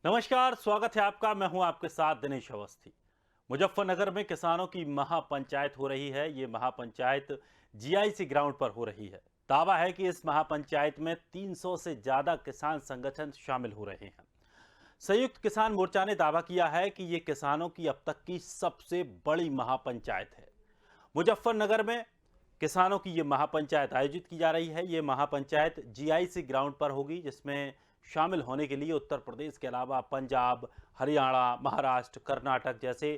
नमस्कार, स्वागत है आपका। मैं हूं आपके साथ दिनेश अवस्थी। मुजफ्फरनगर में किसानों की महापंचायत हो रही है। ये महापंचायत जीआईसी ग्राउंड पर हो रही है। दावा है कि इस महापंचायत में 300 से ज्यादा किसान संगठन शामिल हो रहे हैं। संयुक्त किसान मोर्चा ने दावा किया है कि ये किसानों की अब तक की सबसे बड़ी महापंचायत है। मुजफ्फरनगर में किसानों की ये महापंचायत आयोजित की जा रही है। ये महापंचायत जीआईसी ग्राउंड पर होगी, जिसमें शामिल होने के लिए उत्तर प्रदेश के अलावा पंजाब, हरियाणा, महाराष्ट्र, कर्नाटक जैसे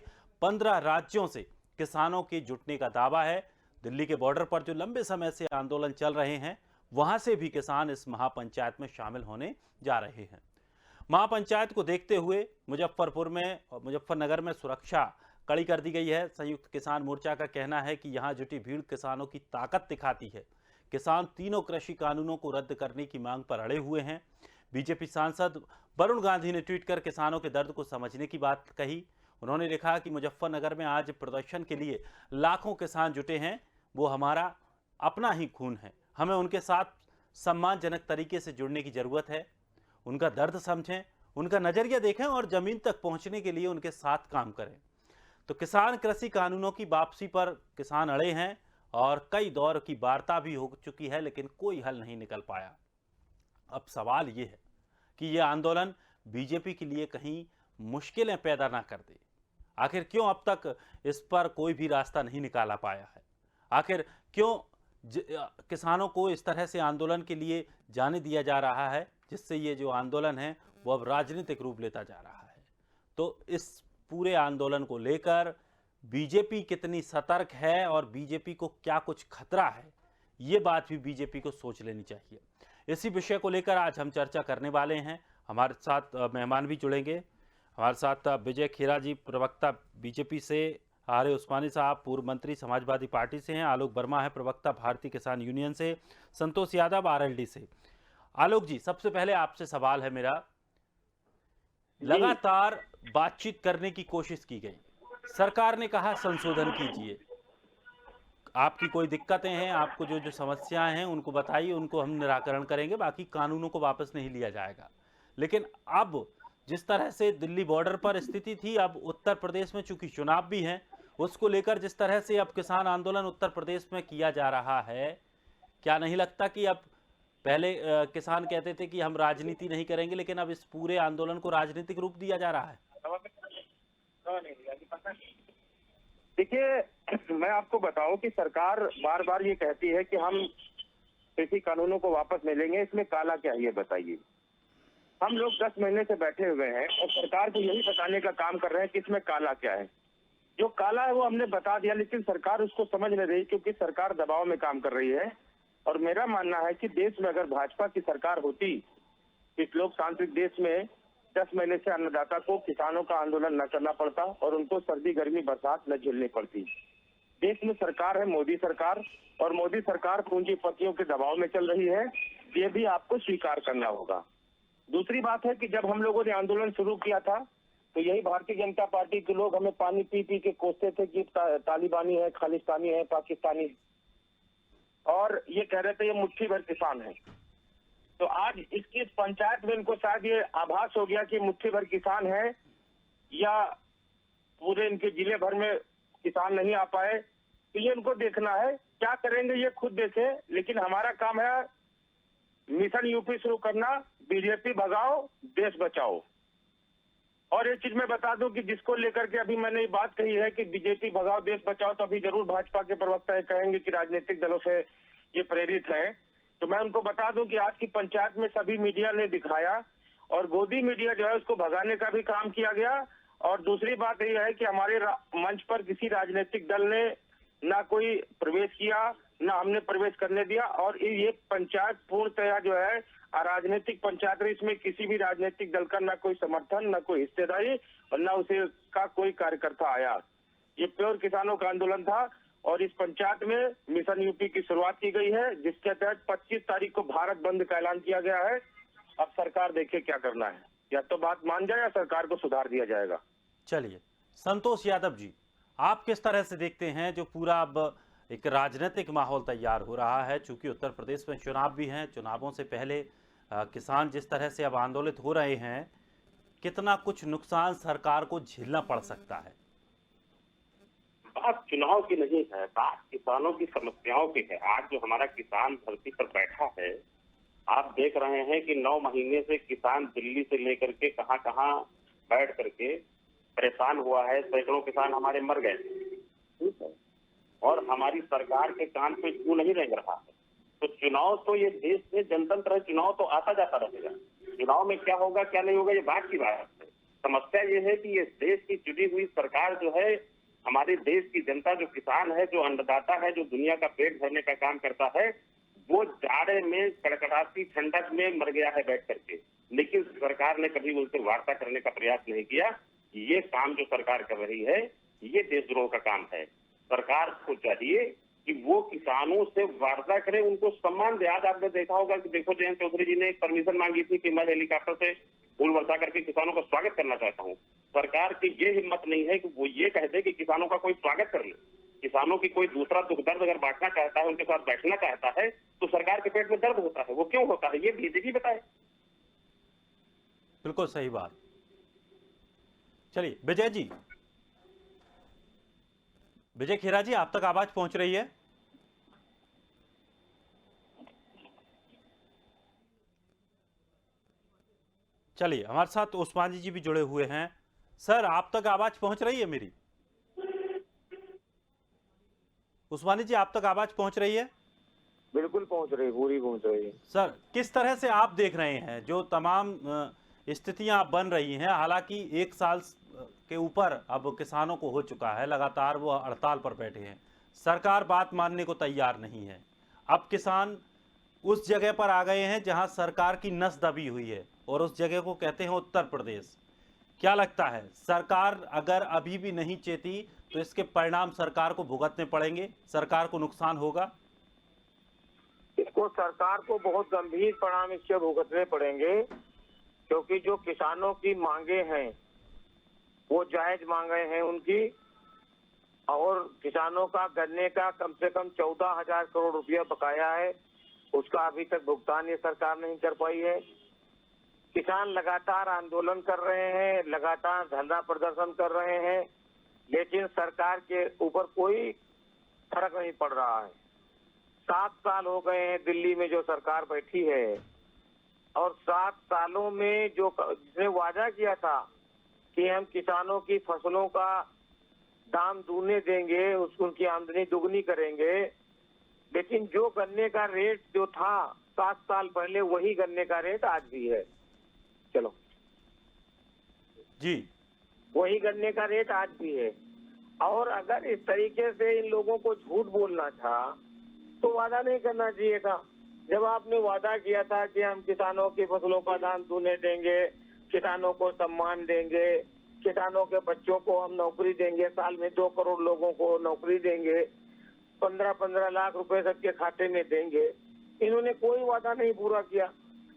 15 राज्यों से किसानों के जुटने का दावा है। दिल्ली के बॉर्डर पर जो लंबे समय से आंदोलन चल रहे हैं, वहां से भी किसान इस महापंचायत में शामिल होने जा रहे हैं। महापंचायत को देखते हुए मुजफ्फरनगर में सुरक्षा कड़ी कर दी गई है। संयुक्त किसान मोर्चा का कहना है कि यहां जुटी भीड़ किसानों की ताकत दिखाती है। किसान तीनों कृषि कानूनों को रद्द करने की मांग पर अड़े हुए हैं। बीजेपी सांसद वरुण गांधी ने ट्वीट कर किसानों के दर्द को समझने की बात कही। उन्होंने लिखा कि मुजफ्फरनगर में आज प्रदर्शन के लिए लाखों किसान जुटे हैं। वो हमारा अपना ही खून है। हमें उनके साथ सम्मानजनक तरीके से जुड़ने की जरूरत है। उनका दर्द समझें, उनका नजरिया देखें और जमीन तक पहुंचने के लिए उनके साथ काम करें। तो किसान कृषि कानूनों की वापसी पर किसान अड़े हैं और कई दौर की वार्ता भी हो चुकी है, लेकिन कोई हल नहीं निकल पाया। अब सवाल ये है कि यह आंदोलन बीजेपी के लिए कहीं मुश्किलें पैदा ना कर दे। आखिर क्यों अब तक इस पर कोई भी रास्ता नहीं निकाला पाया है? आखिर क्यों किसानों को इस तरह से आंदोलन के लिए जाने दिया जा रहा है, जिससे ये जो आंदोलन है वो अब राजनीतिक रूप लेता जा रहा है? तो इस पूरे आंदोलन को लेकर बीजेपी कितनी सतर्क है और बीजेपी को क्या कुछ खतरा है, ये बात भी बीजेपी को सोच लेनी चाहिए। इसी विषय को लेकर आज हम चर्चा करने वाले हैं। हमारे साथ मेहमान भी जुड़ेंगे। हमारे साथ विजय खेरा जी, प्रवक्ता बीजेपी से, आर्य उस्मानी साहब पूर्व मंत्री समाजवादी पार्टी से हैं, आलोक वर्मा है प्रवक्ता भारतीय किसान यूनियन से, संतोष यादव आरएलडी से। आलोक जी, सबसे पहले आपसे सवाल है मेरा। लगातार बातचीत करने की कोशिश की गई, सरकार ने कहा संशोधन कीजिए, आपकी कोई दिक्कतें हैं, आपको जो जो समस्याएं हैं उनको बताइए, उनको हम निराकरण करेंगे, बाकी कानूनों को वापस नहीं लिया जाएगा। लेकिन अब जिस तरह से दिल्ली बॉर्डर पर स्थिति थी, अब उत्तर प्रदेश में चूंकि चुनाव भी हैं, उसको लेकर जिस तरह से अब किसान आंदोलन उत्तर प्रदेश में किया जा रहा है, क्या नहीं लगता कि अब पहले किसान कहते थे कि हम राजनीति नहीं करेंगे, लेकिन अब इस पूरे आंदोलन को राजनीतिक रूप दिया जा रहा है? देखिए, मैं आपको बताऊं कि सरकार बार बार ये कहती है कि हम कृषि कानूनों को वापस ले लेंगे। इसमें काला क्या है ये बताइए। हम लोग 10 महीने से बैठे हुए हैं और सरकार को यही बताने का काम कर रहे हैं कि इसमें काला क्या है। जो काला है वो हमने बता दिया, लेकिन सरकार उसको समझ नहीं रही, क्योंकि सरकार दबाव में काम कर रही है। और मेरा मानना है कि देश में अगर भाजपा की सरकार होती, इस लोकतांत्रिक देश में 10 महीने से अन्नदाता को किसानों का आंदोलन न करना पड़ता और उनको सर्दी गर्मी बरसात न झेलनी पड़ती। देश में सरकार है मोदी सरकार, और मोदी सरकार पूंजीपतियों के दबाव में चल रही है। ये भी आपको स्वीकार करना होगा। दूसरी बात है कि जब हम लोगों ने आंदोलन शुरू किया था, तो यही भारतीय जनता पार्टी के लोग हमें पानी पी पी के कोसते थे कि तालिबानी है, खालिस्तानी है, पाकिस्तानी है, और ये कह रहे थे ये मुट्ठी भर किसान है। तो आज इसकी पंचायत में इनको शायद ये आभास हो गया कि मुट्ठी भर किसान है, या पूरे इनके जिले भर में किसान नहीं आ पाए। तो ये इनको देखना है, क्या करेंगे ये खुद देखें। लेकिन हमारा काम है मिशन यूपी शुरू करना, बीजेपी भगाओ देश बचाओ। और एक चीज मैं बता दूं कि जिसको लेकर के अभी मैंने ये बात कही है कि बीजेपी भगाओ देश बचाओ, तो अभी जरूर भाजपा के प्रवक्ता ये कहेंगे कि राजनीतिक दलों से ये प्रेरित है। तो मैं उनको बता दूं कि आज की पंचायत में सभी मीडिया ने दिखाया, और गोदी मीडिया जो है उसको भगाने का भी काम किया गया। और दूसरी बात यह है कि हमारे मंच पर किसी राजनीतिक दल ने ना कोई प्रवेश किया, ना हमने प्रवेश करने दिया। और ये पंचायत पूर्णतया जो है अराजनीतिक पंचायत रही। इसमें किसी भी राजनीतिक दल का ना कोई समर्थन, ना कोई हिस्सेदारी, और ना उसे का कोई कार्यकर्ता आया। ये प्योर किसानों का आंदोलन था। और इस पंचायत में मिशन यूपी की शुरुआत की गई है, जिसके तहत 25 तारीख को भारत बंद का ऐलान किया गया है। अब सरकार देखे क्या करना है, या तो बात मान जाए या सरकार को सुधार दिया जाएगा। चलिए, संतोष यादव जी, आप किस तरह से देखते हैं जो पूरा अब एक राजनीतिक माहौल तैयार हो रहा है? चूंकि उत्तर प्रदेश में चुनाव भी हैं, चुनावों से पहले किसान जिस तरह से अब आंदोलित हो रहे हैं, कितना कुछ नुकसान सरकार को झेलना पड़ सकता है? बात चुनाव की नहीं है, बात किसानों की समस्याओं की है। आज जो हमारा किसान धरती पर बैठा है, आप देख रहे हैं कि 9 महीने से किसान दिल्ली से लेकर के कहां कहां बैठ करके परेशान हुआ है। सैकड़ों किसान हमारे मर गए, ठीक है, और हमारी सरकार के कान पे क्यों नहीं रेंग रहा है। तो चुनाव तो ये देश में जनतंत्र है, चुनाव तो आता जाता रहेगा। चुनाव में क्या होगा क्या नहीं होगा ये बात की बात है। समस्या ये है कि ये देश की चुनी हुई सरकार जो है, हमारे देश की जनता, जो किसान है, जो अन्नदाता है, जो दुनिया का पेट भरने का काम करता है, वो जाड़े में कड़कड़ाती ठंडक में मर गया है बैठ करके। लेकिन सरकार ने कभी उनसे वार्ता करने का प्रयास नहीं किया। ये काम जो सरकार कर रही है, ये देशद्रोह का काम है। सरकार को चाहिए कि वो किसानों से वार्ता करे, उनको सम्मान दे। आज आपने देखा होगा कि देखो, जयंत चौधरी जी ने एक परमिशन मांगी थी कि मैं हेलीकॉप्टर से फूल बरसा करके किसानों का स्वागत करना चाहता हूँ। सरकार की ये हिम्मत नहीं है कि वो ये कह दे कि किसानों का कोई स्वागत कर ले। किसानों की कोई दूसरा दुख दर्द अगर बांटना चाहता है, उनके साथ बैठना चाहता है, तो सरकार के पेट में दर्द होता है। वो क्यों होता है ये बीजेपी बताए। बिल्कुल सही बात। चलिए विजय जी, विजय खेरा जी, आप तक आवाज पहुंच रही है? चलिए, हमारे साथ उस्मानी जी भी जुड़े हुए हैं। सर, आप तक आवाज पहुंच रही है मेरी? उस्मानी जी, आप तक आवाज पहुंच रही है? बिल्कुल पहुंच रही, पूरी पहुंच रही है। सर, किस तरह से आप देख रहे हैं जो तमाम स्थितियां बन रही हैं? हालांकि 1 साल के ऊपर अब किसानों को हो चुका है, लगातार वो हड़ताल पर बैठे हैं, सरकार बात मानने को तैयार नहीं है। अब किसान उस जगह पर आ गए हैं जहां सरकार की नस दबी हुई है, और उस जगह को कहते हैं उत्तर प्रदेश। क्या लगता है, सरकार अगर अभी भी नहीं चेती तो इसके परिणाम सरकार को भुगतने पड़ेंगे, सरकार को नुकसान होगा? इसको सरकार को बहुत गंभीर परिणाम इससे भुगतने पड़ेंगे, क्योंकि जो किसानों की मांगे हैं वो जायज मांगे हैं उनकी। और किसानों का गन्ने का कम से कम 14,000 करोड़ रुपया बकाया है, उसका अभी तक भुगतान ये सरकार नहीं कर पाई है। किसान लगातार आंदोलन कर रहे हैं, लगातार धरना प्रदर्शन कर रहे हैं, लेकिन सरकार के ऊपर कोई फर्क नहीं पड़ रहा है। 7 साल हो गए हैं दिल्ली में जो सरकार बैठी है, और 7 सालों में जो जिसने वादा किया था कि हम किसानों की फसलों का दाम दूने देंगे, उसको उनकी आमदनी दुगनी करेंगे, लेकिन जो गन्ने का रेट जो था 7 साल पहले, वही गन्ने का रेट आज भी है। चलो जी, वही गन्ने का रेट आज भी है। और अगर इस तरीके से इन लोगों को झूठ बोलना था तो वादा नहीं करना चाहिए था। जब आपने वादा किया था कि हम किसानों की फसलों का दाम दूने देंगे, किसानों को सम्मान देंगे, किसानों के बच्चों को हम नौकरी देंगे, साल में 2 करोड़ लोगों को नौकरी देंगे, 15-15 लाख रुपए सबके खाते में देंगे, इन्होंने कोई वादा नहीं पूरा किया।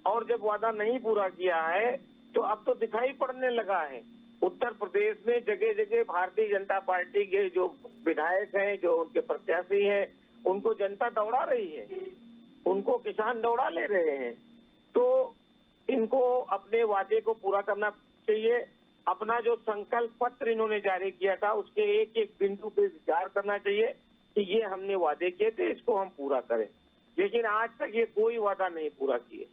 और जब वादा नहीं पूरा किया है तो अब तो दिखाई पड़ने लगा है। उत्तर प्रदेश में जगह जगह भारतीय जनता पार्टी के जो विधायक हैं, जो उनके प्रत्याशी हैं, उनको जनता दौड़ा रही है, उनको किसान दौड़ा ले रहे हैं। तो इनको अपने वादे को पूरा करना चाहिए। अपना जो संकल्प पत्र इन्होंने जारी किया था, उसके एक एक बिंदु पे विचार करना चाहिए कि ये हमने वादे किए थे, इसको हम पूरा करें। लेकिन आज तक ये कोई वादा नहीं पूरा किए।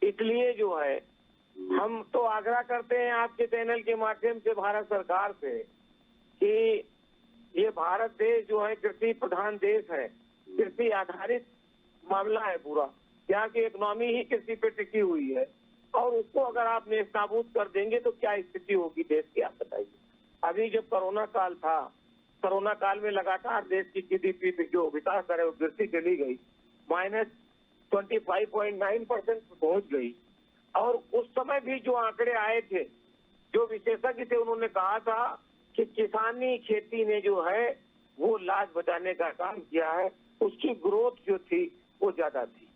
इसलिए जो है, हम तो आग्रह करते हैं आपके चैनल के माध्यम से भारत सरकार से कि ये भारत देश जो है कृषि प्रधान देश है, कृषि आधारित मामला है पूरा। यहाँ की इकोनॉमी ही कृषि पे टिकी हुई है, और उसको अगर आप नेस्तनाबूद कर देंगे तो क्या स्थिति होगी देश की, आप बताइए। अभी जब कोरोना काल था, कोरोना काल में लगातार देश की जीडीपी जो विकास दर है वो गिरती चली गई, -25.9% पहुंच गई। और उस समय भी जो आंकड़े आए थे, जो विशेषज्ञ थे, उन्होंने कहा था कि किसानी खेती ने जो है वो लाज बचाने का काम किया है, उसकी ग्रोथ जो थी वो ज्यादा थी।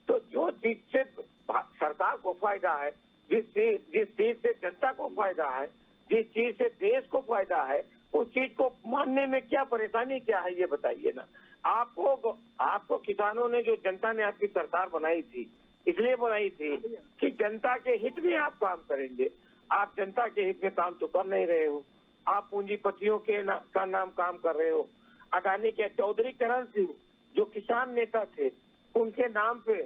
तो जो चीज से सरकार को फायदा है, जिस चीज से जनता को फायदा है, जिस चीज से देश को फायदा है, उस चीज को मानने में क्या परेशानी क्या है, ये बताइए ना। आपको किसानों ने, जो जनता ने आपकी सरकार बनाई थी, इसलिए बनाई थी कि जनता के हित में आप काम करेंगे। आप जनता के हित में काम तो कर नहीं रहे हो, आप पूंजीपतियों का नाम काम कर रहे हो। अडानी के चौधरी चरण सिंह जो किसान नेता थे, उनके नाम पे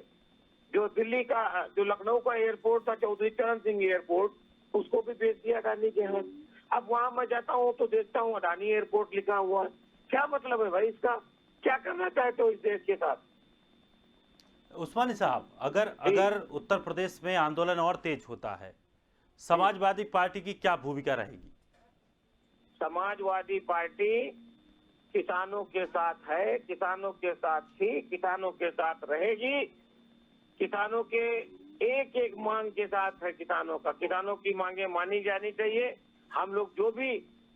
जो दिल्ली का, जो लखनऊ का एयरपोर्ट था, चौधरी चरण सिंह एयरपोर्ट, उसको भी बेच दिया अडानी के हाथ। अब वहां मैं जाता हूँ तो देखता हूँ अडानी एयरपोर्ट लिखा हुआ है। क्या मतलब है भाई इसका? क्या करना चाहते हो इस देश के साथ? उस्मानी साहब, अगर उत्तर प्रदेश में आंदोलन और तेज होता है, समाजवादी पार्टी की क्या भूमिका रहेगी? समाजवादी पार्टी किसानों के साथ है, किसानों के साथ थी, किसानों के साथ रहेगी। किसानों के एक एक मांग के साथ है किसानों का। किसानों की मांगे मानी जानी चाहिए। हम लोग जो भी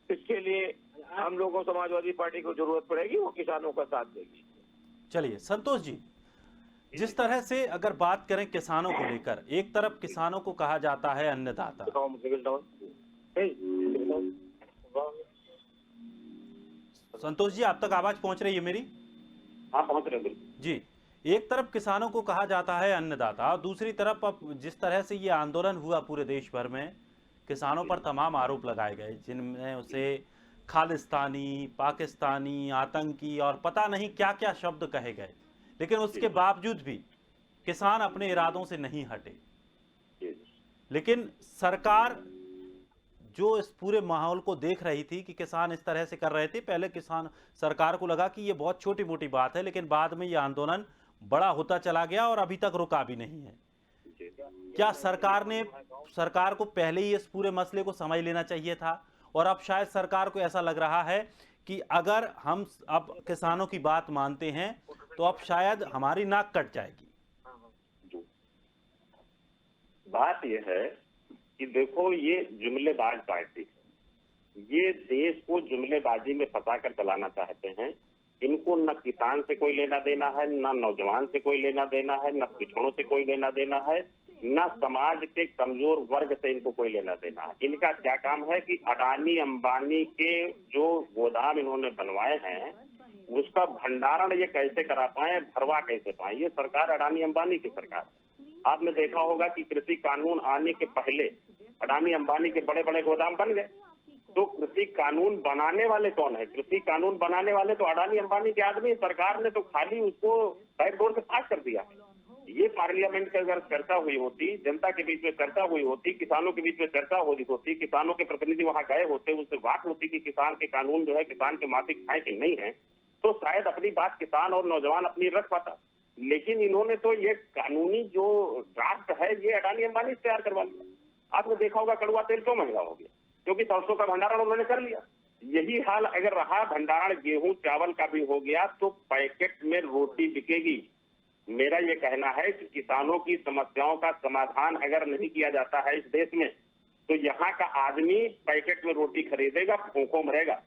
इसके लिए हम लोगों समाजवादी पार्टी को जरूरत पड़ेगी, वो किसानों का साथ देगी। चलिए संतोष जी, जिस तरह से अगर बात करें किसानों को लेकर, एक तरफ किसानों को कहा जाता है अन्नदाता। संतोष जी, आप तक आवाज पहुंच रही है मेरी? हाँ, पहुंच रहे हैं जी, एक तरफ किसानों को कहा जाता है अन्नदाता, दूसरी तरफ अब जिस तरह से ये आंदोलन हुआ पूरे देश भर में, किसानों पर तमाम आरोप लगाए गए, जिनमें उसे खालिस्तानी, पाकिस्तानी, आतंकी और पता नहीं क्या क्या शब्द कहे गए, लेकिन उसके बावजूद भी किसान अपने इरादों से नहीं हटे। लेकिन सरकार जो इस पूरे माहौल को देख रही थी कि किसान इस तरह से कर रहे थे, पहले किसान सरकार को लगा कि ये बहुत छोटी मोटी बात है, लेकिन बाद में ये आंदोलन बड़ा होता चला गया और अभी तक रुका भी नहीं है। क्या सरकार को पहले ही इस पूरे मसले को समझ लेना चाहिए था? और अब शायद सरकार को ऐसा लग रहा है कि अगर हम अब किसानों की बात मानते हैं तो अब शायद हमारी नाक कट जाएगी। बात यह है कि देखो, ये जुमलेबाज पार्टी है, ये देश को जुमलेबाजी में फंसा कर चलाना चाहते हैं। इनको न किसान से कोई लेना देना है, न नौजवान से कोई लेना देना है, न पिछड़ों से कोई लेना देना है, न समाज के कमजोर वर्ग से इनको कोई लेना देना है। इनका क्या काम है कि अडानी अंबानी के जो गोदाम इन्होंने बनवाए हैं, उसका भंडारण ये कैसे करा पाए, भरवा कैसे पाए। ये सरकार अडानी अंबानी की सरकार। आपने देखा होगा कि कृषि कानून आने के पहले अडानी अंबानी के बड़े बड़े गोदाम बन गए। तो कृषि कानून बनाने वाले कौन है? कृषि कानून बनाने वाले तो अडानी अंबानी के आदमी। सरकार ने तो खाली उसको बैकडोर से पास कर दिया। ये पार्लियामेंट की अगर चर्चा हुई होती, जनता के बीच में चर्चा हुई होती, किसानों के बीच में चर्चा होती, किसानों के प्रतिनिधि वहां गए होते, उनसे बात होती कि किसान के कानून जो है किसान के माफिक है कि नहीं है, तो शायद अपनी बात किसान और नौजवान अपनी रख पाता। लेकिन इन्होंने तो ये कानूनी जो ड्राफ्ट है ये अडानी अंबानी से तैयार करवा लिया। आपने देखा होगा कड़वा तेल क्यों महंगा हो गया? क्योंकि सरसों का भंडारण उन्होंने कर लिया। यही हाल अगर रहा, भंडारण गेहूं चावल का भी हो गया, तो पैकेट में रोटी बिकेगी। मेरा ये कहना है कि किसानों की समस्याओं का समाधान अगर नहीं किया जाता है इस देश में, तो यहाँ का आदमी पैकेट में रोटी खरीदेगा, भूखों मरेगा।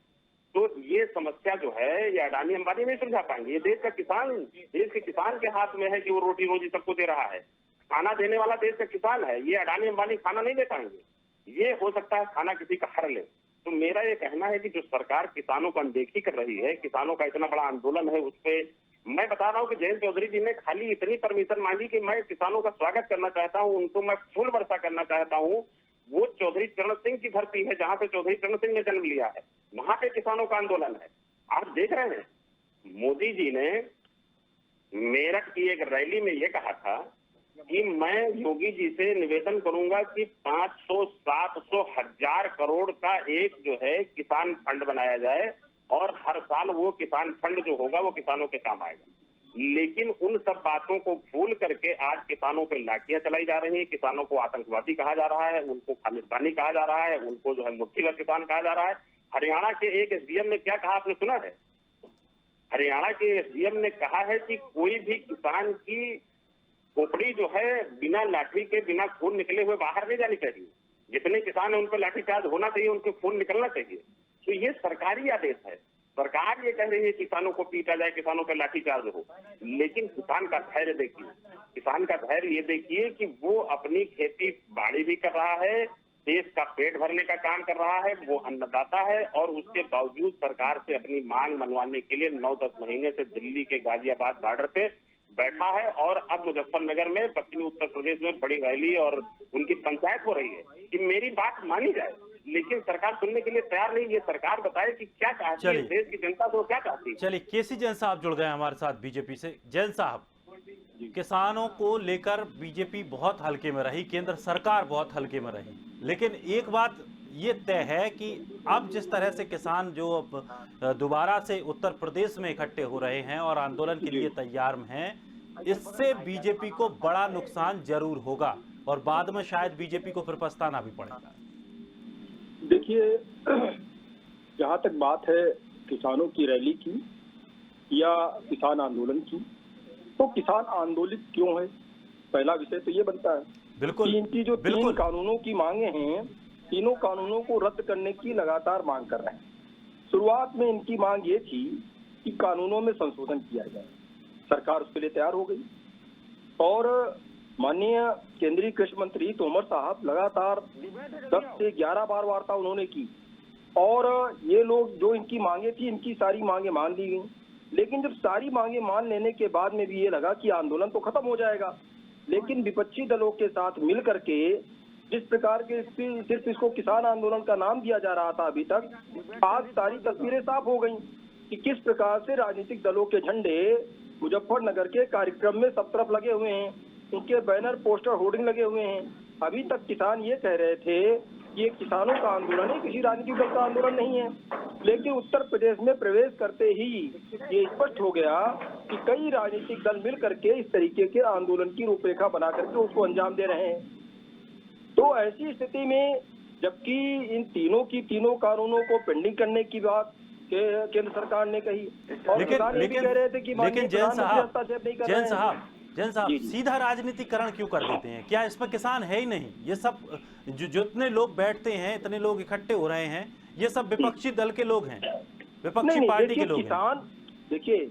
तो ये समस्या जो है ये अडानी अंबानी नहीं सुलझा पाएंगे। ये देश के किसान के हाथ में है कि वो रोटी रोजी सबको दे रहा है। खाना देने वाला देश का किसान है। ये अडानी अंबानी खाना नहीं दे पाएंगे। ये हो सकता है खाना किसी का हर ले। तो मेरा ये कहना है कि जो सरकार किसानों को अनदेखी कर रही है, किसानों का इतना बड़ा आंदोलन है, उस पर मैं बता रहा हूँ कि जयंत चौधरी जी ने खाली इतनी परमिशन मांगी कि मैं किसानों का स्वागत करना चाहता हूँ, उनको मैं फूल वर्षा करना चाहता हूँ। वो चौधरी चरण सिंह की धरती है जहाँ पे चौधरी चरण सिंह ने जन्म लिया है, वहां पे किसानों का आंदोलन है। आप देख रहे हैं, मोदी जी ने मेरठ की एक रैली में ये कहा था कि मैं योगी जी से निवेदन करूंगा कि 500, 700, 1000 करोड़ का एक जो है किसान फंड बनाया जाए और हर साल वो किसान फंड जो होगा वो किसानों के काम आएगा। लेकिन उन सब बातों को भूल करके आज किसानों पे लाठियां चलाई जा रही है, किसानों को आतंकवादी कहा जा रहा है, उनको खालिस्तानी कहा जा रहा है, उनको जो है मुट्ठीभर किसान कहा जा रहा है। हरियाणा के एक एसडीएम ने क्या कहा, आपने सुना है? हरियाणा के एसडीएम ने कहा है कि कोई भी किसान की खोपड़ी जो है बिना लाठी के, बिना खून निकले हुए बाहर नहीं जानी चाहिए। जितने किसान है उन पर लाठीचार्ज होना चाहिए, उनके खून निकलना चाहिए। तो ये सरकारी आदेश है। सरकार ये कह रही है किसानों को पीटा जाए, किसानों पर लाठीचार्ज हो, लेकिन किसान का धैर्य देखिए। किसान का धैर्य ये देखिए कि वो अपनी खेती बाड़ी भी कर रहा है, देश का पेट भरने का काम कर रहा है, वो अन्नदाता है, और उसके बावजूद सरकार से अपनी मांग मनवाने के लिए 9-10 महीने से दिल्ली के गाजियाबाद बॉर्डर पे बैठा है और अब मुजफ्फरनगर में, पश्चिमी उत्तर प्रदेश में बड़ी रैली और उनकी पंचायत हो रही है कि मेरी बात मानी जाए, लेकिन सरकार सुनने के लिए तैयार नहीं। ये सरकार बताए कि क्या चाहती है, देश की जनता को क्या चाहती है। चलिए, केसी जैन साहब जुड़ गए हमारे साथ बीजेपी से। जैन साहब, किसानों को लेकर बीजेपी बहुत हल्के में रही, केंद्र सरकार बहुत हल्के में रही, लेकिन एक बात ये तय है कि अब जिस तरह से किसान जो अब दोबारा से उत्तर प्रदेश में इकट्ठे हो रहे हैं और आंदोलन के लिए तैयार हैं, इससे बीजेपी को बड़ा नुकसान जरूर होगा और बाद में शायद बीजेपी को फिर पछताना भी पड़ेगा। देखिए, जहां तक बात है किसानों की रैली की या किसान आंदोलन की, तो किसान आंदोलित क्यों है, पहला विषय तो ये बनता है। बिल्कुल, इनकी जो तीन कानूनों की मांगे हैं, तीनों कानूनों को रद्द करने की लगातार मांग कर रहे हैं। शुरुआत में इनकी मांग ये थी कि कानूनों में संशोधन किया जाए, सरकार उसके लिए तैयार हो गई और माननीय केंद्रीय कृषि मंत्री तोमर साहब लगातार 10 से 11 बार वार्ता उन्होंने की और ये लोग जो इनकी मांगे थी, इनकी सारी मांगे मान ली गई। लेकिन जब सारी मांगे मान लेने के बाद में भी ये लगा कि आंदोलन तो खत्म हो जाएगा, लेकिन विपक्षी दलों के साथ मिल करके जिस प्रकार के सिर्फ इसको किसान आंदोलन का नाम दिया जा रहा था अभी तक, आज सारी तस्वीरें साफ हो गई कि किस प्रकार से राजनीतिक दलों के झंडे मुजफ्फरनगर के कार्यक्रम में सब तरफ लगे हुए हैं, उनके बैनर, पोस्टर, होर्डिंग लगे हुए हैं। अभी तक किसान ये कह रहे थे कि ये किसानों का आंदोलन है, किसी राजनीतिक दल का आंदोलन नहीं है, लेकिन उत्तर प्रदेश में प्रवेश करते ही ये स्पष्ट हो गया कि कई राजनीतिक दल मिल करके इस तरीके के आंदोलन की रूपरेखा बना करके उसको अंजाम दे रहे हैं। तो ऐसी स्थिति में जबकि इन तीनों कानूनों को पेंडिंग करने की बात केंद्र सरकार ने कही और किसान ये भी कह रहे थे कि लेकिन जैन साहब सीधा राजनीतिकरण क्यों कर देते हैं? क्या इसमें किसान है ही नहीं? ये सब जितने लोग बैठते हैं, इतने लोग इकट्ठे हो रहे हैं, ये सब विपक्षी दल के लोग हैं, विपक्षी पार्टी के लोग हैं। किसान, देखिए,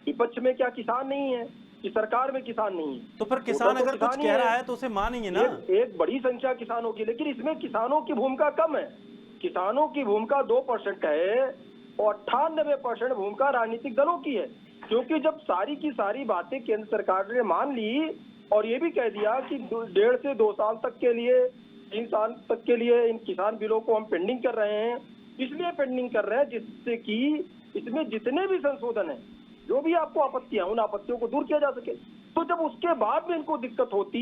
विपक्ष में क्या किसान नहीं है कि सरकार में किसान नहीं है? तो फिर किसान अगर कुछ कह रहा है तो उसे मानिए ना। एक बड़ी संख्या किसानों की, लेकिन इसमें किसानों की भूमिका कम है। किसानों की भूमिका 2% है और 98% भूमिका राजनीतिक दलों की है, क्योंकि जब सारी की सारी बातें केंद्र सरकार ने मान ली और ये भी कह दिया कि 1.5 से 2 साल तक के लिए, 3 साल तक के लिए इन किसान बिलों को हम पेंडिंग कर रहे हैं, इसलिए पेंडिंग कर रहे हैं जिससे कि इसमें जितने भी संशोधन है, जो भी आपको आपत्तियां, उन आपत्तियों को दूर किया जा सके। तो जब उसके बाद में इनको दिक्कत होती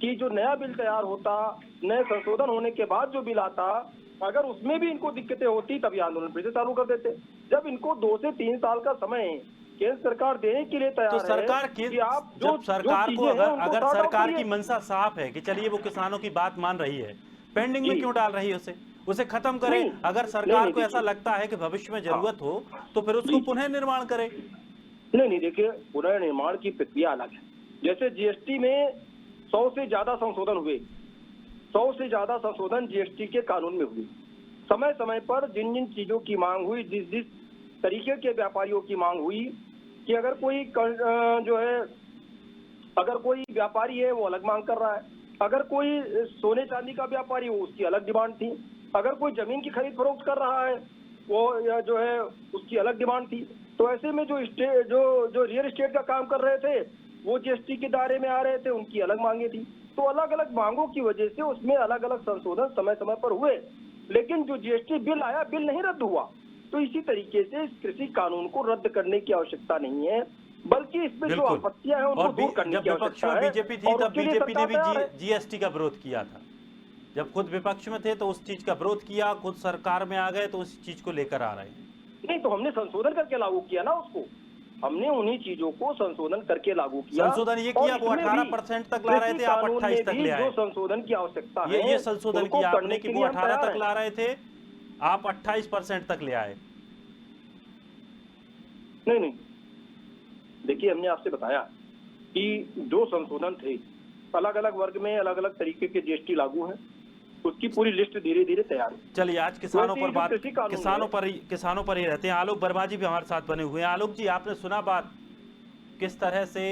कि जो नया बिल तैयार होता, नए संशोधन होने के बाद जो बिल आता, अगर उसमें भी इनको दिक्कतें होती तब ये आंदोलन फिर से चालू कर देते। जब इनको 2 से 3 साल का समय केंद्र सरकार देने के लिए तैयार तो सरकार है की, कि आप जब सरकार को अगर सरकार की मंशा साफ है कि चलिए वो किसानों की बात मान रही है, पेंडिंग में क्यों डाल रही है? उसे खत्म करे। अगर सरकार को ऐसा लगता है कि भविष्य में जरूरत हो तो फिर उसको पुनः निर्माण करे। नहीं, देखिए, पुनर्निर्माण की प्रक्रिया अलग है। जैसे जीएसटी में 100 से ज्यादा संशोधन हुए, 100 से ज्यादा संशोधन जीएसटी के कानून में हुए। समय समय पर जिन जिन चीजों की मांग हुई, जिस तरीके के व्यापारियों की मांग हुई कि अगर कोई जो है, अगर कोई व्यापारी है वो अलग मांग कर रहा है, अगर कोई सोने चांदी का व्यापारी हो उसकी अलग डिमांड थी, अगर कोई जमीन की खरीद फरोख्त कर रहा है वो जो है उसकी अलग डिमांड थी। तो ऐसे में जो रियल एस्टेट का काम कर रहे थे वो जीएसटी के दायरे में आ रहे थे, उनकी अलग मांगे थी। तो अलग अलग मांगों की वजह से उसमें अलग अलग संशोधन समय समय पर हुए, लेकिन जो जीएसटी बिल आया, बिल नहीं रद्द हुआ। तो इसी तरीके से इस कृषि कानून को रद्द करने की आवश्यकता नहीं है, बल्कि इसमें जो आपत्तियां हैं उनको दूर करने की आवश्यकता है। बीजेपी थी तब बीजेपी ने भी जीएसटी का विरोध किया था। जब खुद विपक्ष में थे तो उस चीज का विरोध किया, खुद सरकार में आ गए तो उस चीज को लेकर आ रहे हैं। नहीं, तो हमने संशोधन करके लागू किया ना उसको, हमने उन्हीं चीजों को संशोधन करके लागू किया। संशोधन ये किया, वो 18% तक ला रहे थे, आप 28 तक ले आए। जो संशोधन की आवश्यकता है, ये संशोधन किया आपने कि वो 18 तक ला रहे थे, आप 28% तक ले आए। नहीं, देखिए, हमने आपसे बताया कि जो संशोधन थे, अलग अलग वर्ग में अलग अलग तरीके के जीएसटी लागू हैं, उसकी पूरी लिस्ट धीरे धीरे तैयार है। चलिए, आज किसानों पर बात, किसानों पर ही रहते हैं। आलोक वर्मा जी भी हमारे साथ बने हुए हैं। आलोक जी, आपने सुना बात, किस तरह से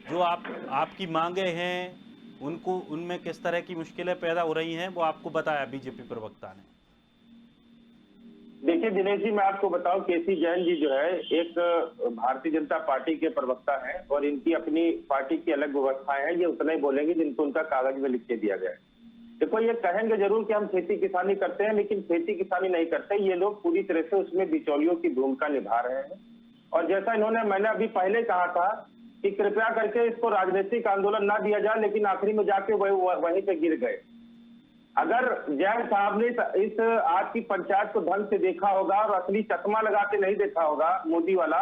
जो आपकी मांगे हैं उनको, उनमें किस तरह की मुश्किलें पैदा हो रही हैं, वो आपको बताया बीजेपी प्रवक्ता ने। देखिए दिनेश जी, मैं आपको बताऊं, केसी जैन जी जो है एक भारतीय जनता पार्टी के प्रवक्ता हैं और इनकी अपनी पार्टी की अलग व्यवस्थाएं हैं। ये उतना ही बोलेंगे जिनको उनका कागज में लिख के दिया गया है। देखो, ये कहेंगे जरूर कि हम खेती किसानी करते हैं, लेकिन खेती किसानी नहीं करते। ये लोग पूरी तरह से उसमें बिचौलियों की भूमिका निभा रहे हैं। और जैसा मैंने अभी पहले कहा था कि कृपया करके इसको राजनीतिक आंदोलन ना दिया जाए, लेकिन आखिरी में जाके वहीं पे गिर गए। अगर जैन साहब ने इस आपकी पंचायत को ढंग से देखा होगा और असली चश्मा लगाते नहीं देखा होगा मोदी वाला,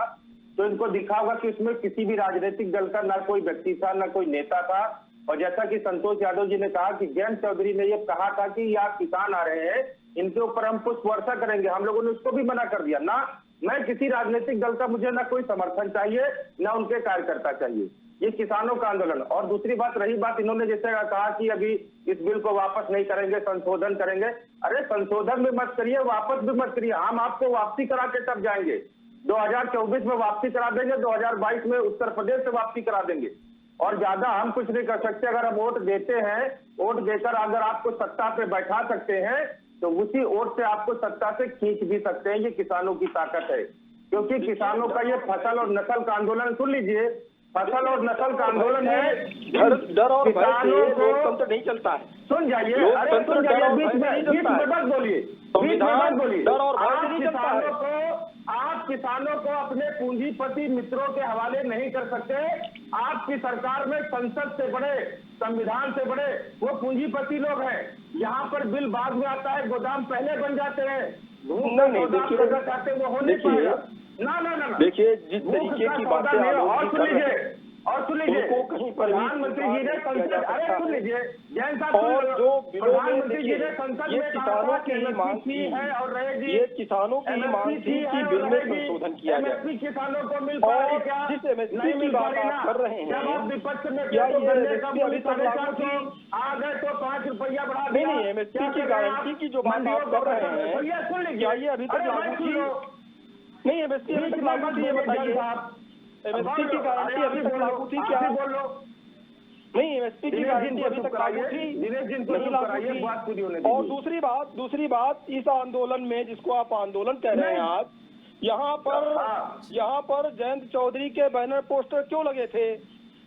तो इनको दिखा होगा कि उसमें किसी भी राजनीतिक दल का ना कोई व्यक्ति था, ना कोई नेता था। और जैसा कि संतोष यादव जी ने कहा कि जयंत चौधरी ने ये कहा था कि आप किसान आ रहे हैं, इनके ऊपर हम पुष्प वर्षा करेंगे, हम लोगों ने उसको भी मना कर दिया। ना मैं किसी राजनीतिक दल का, मुझे ना कोई समर्थन चाहिए, ना उनके कार्यकर्ता चाहिए। ये किसानों का आंदोलन। और दूसरी बात, रही बात इन्होंने जैसे कहा कि अभी इस बिल को वापस नहीं करेंगे, संशोधन करेंगे। अरे संशोधन भी मत करिए, वापस भी मत करिए, हम आपको वापसी करा के तब जाएंगे। 2024 में वापसी करा देंगे, 2022 में उत्तर प्रदेश से वापसी करा देंगे। और ज्यादा हम कुछ नहीं कर सकते। अगर हम वोट देते हैं, वोट देकर अगर आपको सत्ता पे बैठा सकते हैं, तो उसी वोट से आपको सत्ता से खींच भी सकते हैं। ये किसानों की ताकत है, क्योंकि किसानों का ये फसल और नस्ल का आंदोलन, सुन लीजिए, फसल और नस्ल का आंदोलन है। डर और भय से किसानों को लोकतंत्र नहीं चलता है। सुन जाइए, अरे लोकतंत्र सुन डर जाइए, और बीच भय से नहीं में चलता है। मत बोलिए, बीच में मत बोलिए। डर और भय से नहीं चलता है। आप किसानों को अपने पूंजीपति मित्रों के हवाले नहीं कर सकते। आपकी सरकार में संसद से बड़े, संविधान से बड़े वो पूंजीपति लोग हैं। यहाँ पर बिल बाद में आता है, गोदाम पहले बन जाते हैं। नहीं, देखिए, वो हो नहीं पाएगा। ना देखिए, जिस तरीके की बातें और सुन लीजिए, और सुन लीजिए, उनको कहीं पर भी प्रधानमंत्री जी ने संसद, अरे सुन लीजिए जैन साहब, और जो बिलों में प्रधानमंत्री जी ने संसद ये में किसानों की ही मांग थी है और रहेगी। ये किसानों की ही मांग थी कि बिल में संशोधन किया जाए। एमएसपी किसानों को मिल और पाएगी क्या? जिस एमएसपी नहीं की मिल बात पाएगी आप ना। कर रहे हैं, जब आप विपक्ष में क्या तो ये गन्ने का एमएसपी अभी तक लागू थी? आ गए तो 5 रुपया बढ़ा नहीं, दिया। नहीं, एमएसपी क्या की कर रहे हैं गारंटी आप? की जो बात आप कर रहे हैं, भैया सुन लीजिए, क्या ये अभी तक अरे लागू भाई थी? सुन लो। नहीं, एमएसपी अभी तक लागू थी, ये बताइए। एमएसपी की गारंटी अभी तक लागू थी क्या? बोल लो। नहीं, एमएसपी की गारंटी अभी तक लागू थी, नहीं लागू थी। और दूसरी बात, इस आंदोलन में, जिसको आप आंदोलन कह रहे हैं आज, यहाँ पर जयंत चौधरी के बैनर पोस्टर क्यों लगे थे?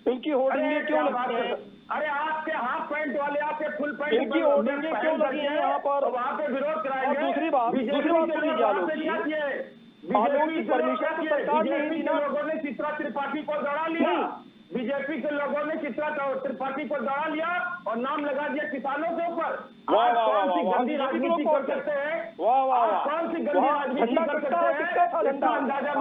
उनकी होर्डिंगें क्यों लगी हैं? अरे आपके हाफ पैंट वाले, आपके फुल पैंट, इनकी होर्डिंगें क्यों लगी हैं यहाँ पर? वहाँ पे विरोध कराएंगे। और दूसरी बात सुन लीजिए, आलोक की परमिशन तो सरकार ने ही दी ना। लोगों ने चित्रा त्रिपाठी को दौड़ा लिया, बीजेपी के लोगों ने चित्रा त्रिपाठी को दौड़ा लिया और नाम लगा दिया किसानों के ऊपर। कौन सी गंदी राजनीति कर सकते हैं? कौन सी गंदी राजनीति कर सकते हैं? किसका था झंडा?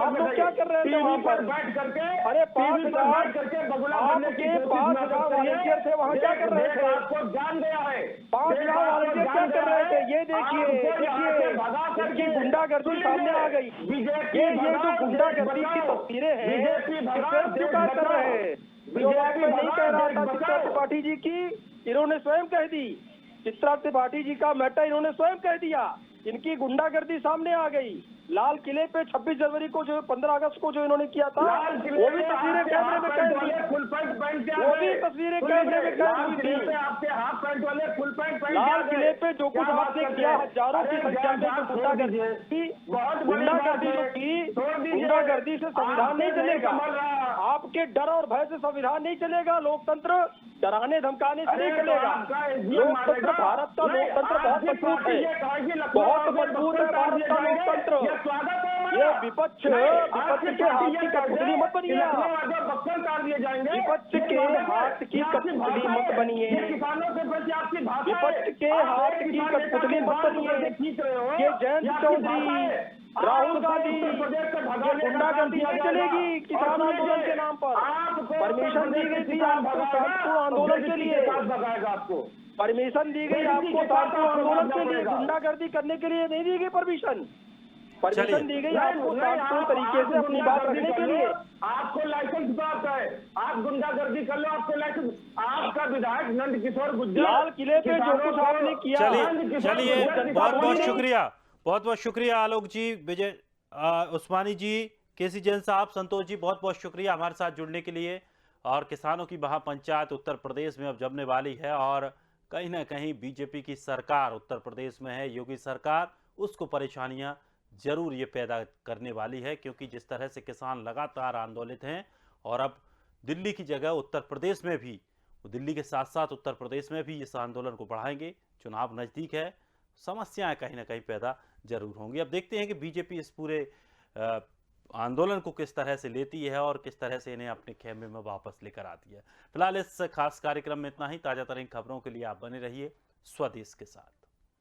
आप लोग क्या कर रहे थे वहाँ पर? बैठ करके, अरे 5,000 बैठ करके बगुला बनने की आपके 5,000 वॉलंटियर थे, वहाँ क्या कर रहे थे? आपको जान गया है। 5,000 वॉलंटियर क्या कर रहे थे? ये देखिए, इनकी गुंडागर्दी सामने आ गई। ये जो गुंडागर्दी की तस्वीरें हैं, इससे स्वीकार कर रहे हैं। जो बात मैं नहीं कह रहा था चित्रा त्रिपाठी जी की, इन्होंने स्वयं कह दी। चित्रा त्रिपाठी जी का मैटर इन्होंने स्वयं कह दिया। इनकी गुंडागर्दी सामने आ गई। लाल किले पे 26 जनवरी को, जो 15 अगस्त को जो इन्होंने किया था, वो भी तस्वीरें कैमरे में कैद हुई। वो भी तस्वीरें कैमरे में कैद हुई थी। आपके हाफ पैंट वाले फुल पैंट लाल किले पे जो कुछ आपने किया, हजारों की संख्या में जो गुंडागर्दी गुंडागर्दी से संविधान नहीं चलेगा। आपके डर और भय से संविधान नहीं चलेगा। लोकतंत्र डराने धमकाने से नहीं चलेगा। लोकतंत्र, भारत का लोकतंत्र बहुत मजबूत है, बहुत मजबूत है भारत का लोकतंत्र। ये विपक्ष के हाथ की कठपुतली मत बनिए। विपक्ष के हाथ की कठपुतली मत बनिए। विपक्ष के हाथ की कठपुतली मत बनिए। ये जयंत चौधरी, राहुल गांधी, ये गुंडागर्दी नहीं चलेगी किसान आंदोलन के नाम पर। परमिशन दी गई थी आपको शांतिपूर्ण आंदोलन के लिए, परमिशन दी गई आपको शांतिपूर्ण आंदोलन के लिए, गुंडागर्दी करने के लिए नहीं दी गई परमिशन दी गई आपको शांतिपूर्ण तरीके से अपनी बात रखने के लिए। आपको लाइसेंस प्राप्त है, आप गुंडागर्दी कर लो, आपको लाइसेंस। आपका विधायक नंद किशोर गुर्जर, लाल किले पे जो कुछ आपने किया। चलिए बहुत बहुत शुक्रिया आलोक जी, विजय उस्मानी जी, केसी जैन साहब, संतोष जी, बहुत बहुत शुक्रिया हमारे साथ जुड़ने के लिए। और किसानों की महापंचायत उत्तर प्रदेश में अब जमने वाली है और कहीं ना कहीं बीजेपी की सरकार उत्तर प्रदेश में है, योगी सरकार, उसको परेशानियां जरूर ये पैदा करने वाली है, क्योंकि जिस तरह से किसान लगातार आंदोलित हैं और अब दिल्ली की जगह उत्तर प्रदेश में भी, दिल्ली के साथ साथ उत्तर प्रदेश में भी इस आंदोलन को बढ़ाएंगे। चुनाव नज़दीक है, समस्याएं कहीं ना कहीं पैदा जरूर होंगी। अब देखते हैं कि बीजेपी इस पूरे आंदोलन को किस तरह से लेती है और किस तरह से इन्हें अपने खेमे में वापस लेकर आती है। फिलहाल इस खास कार्यक्रम में इतना ही। ताज़ा तरीन खबरों के लिए आप बने रहिए स्वदेश के साथ।